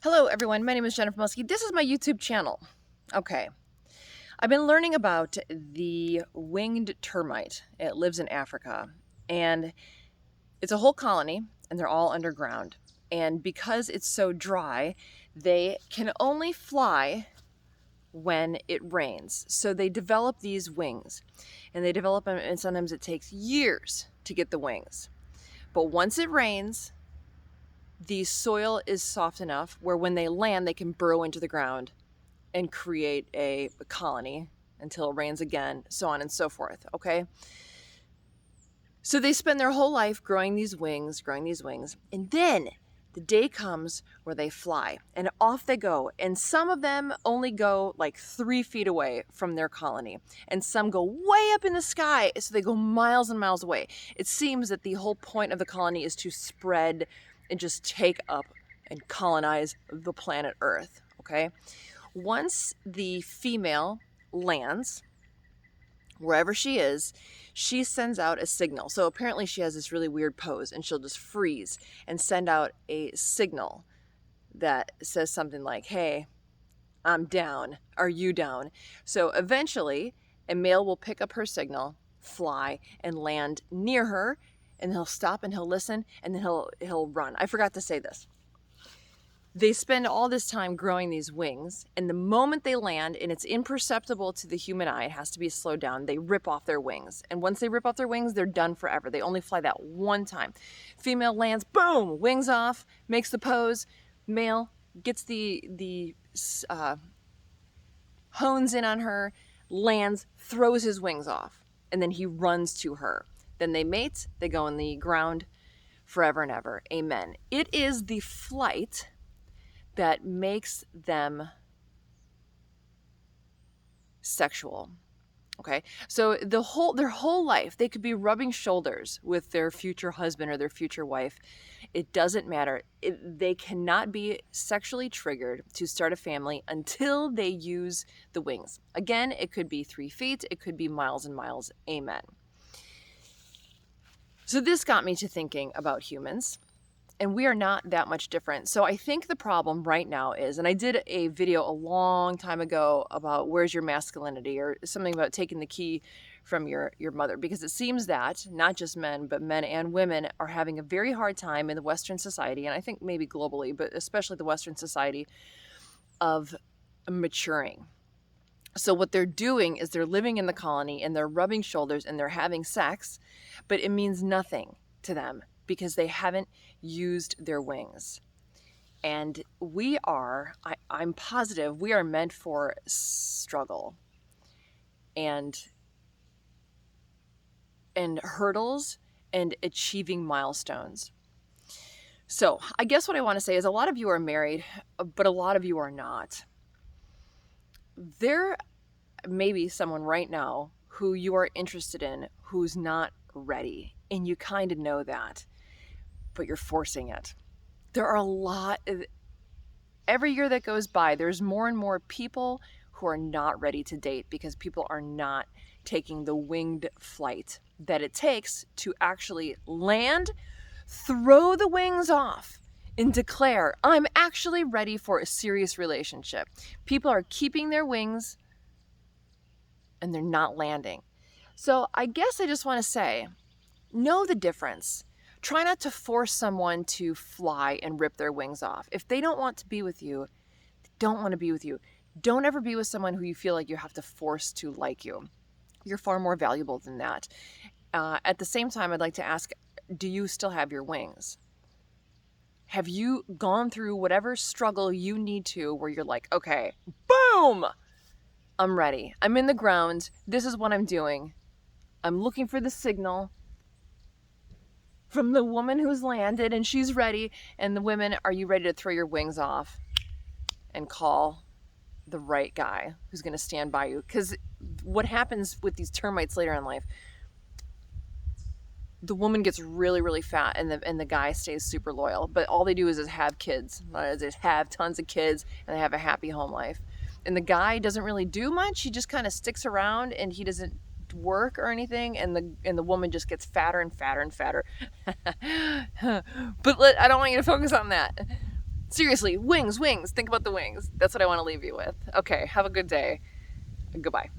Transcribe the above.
Hello everyone, my name is Jennifer Muskie. This is my YouTube channel. Okay, I've been learning about the winged termite. It lives in Africa and it's a whole colony and they're all underground. And because it's so dry, they can only fly when it rains. So they develop these wings and they develop them, and sometimes it takes years to get the wings. But once it rains, the soil is soft enough where when they land, they can burrow into the ground and create a colony until it rains again, so on and so forth, okay? So they spend their whole life growing these wings, and then the day comes where they fly, and off they go. And some of them only go like 3 feet away from their colony, and some go way up in the sky, so they go miles and miles away. It seems that the whole point of the colony is to spread and just take up and colonize the planet Earth, okay? Once the female lands, wherever she is, she sends out a signal. So apparently she has this really weird pose, and she'll just freeze and send out a signal that says something like, hey, I'm down. Are you down? So eventually a male will pick up her signal, fly, and land near her, and he'll stop and he'll listen, and then he'll run. I forgot to say this. They spend all this time growing these wings, and the moment they land, and it's imperceptible to the human eye, it has to be slowed down, they rip off their wings. And once they rip off their wings, they're done forever. They only fly that one time. Female lands, boom, wings off, makes the pose. Male gets the hones in on her, lands, throws his wings off, and then he runs to her. Then they mate, they go in the ground forever and ever. Amen. It is the flight that makes them sexual. Okay, so their whole life they could be rubbing shoulders with their future husband or their future wife. It doesn't matter. They cannot be sexually triggered to start a family until they use the wings. Again, it could be 3 feet, it could be miles and miles. Amen. So this got me to thinking about humans. And we are not that much different. So I think the problem right now is, and I did a video a long time ago about where's your masculinity, or something about taking the key from your mother, because it seems that not just men, but men and women are having a very hard time in the Western society, and I think maybe globally, but especially the Western society, of maturing. So what they're doing is they're living in the colony and they're rubbing shoulders and they're having sex, but it means nothing to them because they haven't used their wings. And I'm positive we are meant for struggle and hurdles and achieving milestones. So I guess what I want to say is a lot of you are married, but a lot of you are not. There may be someone right now who you are interested in who's not ready, and you kind of know that, but you're forcing it. There are every year that goes by, there's more and more people who are not ready to date because people are not taking the winged flight that it takes to actually land, throw the wings off, and declare, I'm actually ready for a serious relationship. People are keeping their wings and they're not landing. So I guess I just want to say, know the difference. Try not to force someone to fly and rip their wings off. If they don't want to be with you, they don't want to be with you. Don't ever be with someone who you feel like you have to force to like you. You're far more valuable than that. At the same time, I'd like to ask, do you still have your wings? Have you gone through whatever struggle you need to where you're like, okay, boom, I'm ready. I'm in the ground. This is what I'm doing. I'm looking for the signal from the woman who's landed and she's ready. And the women, are you ready to throw your wings off and call the right guy who's going to stand by you? Because what happens with these termites later in life, the woman gets really, really fat and the guy stays super loyal. But all they do is have kids. They have tons of kids and they have a happy home life. And the guy doesn't really do much. He just kind of sticks around and he doesn't work or anything, and the woman just gets fatter and fatter and fatter. But I don't want you to focus on that. Seriously, wings, wings. Think about the wings. That's what I want to leave you with. Okay, have a good day. Goodbye.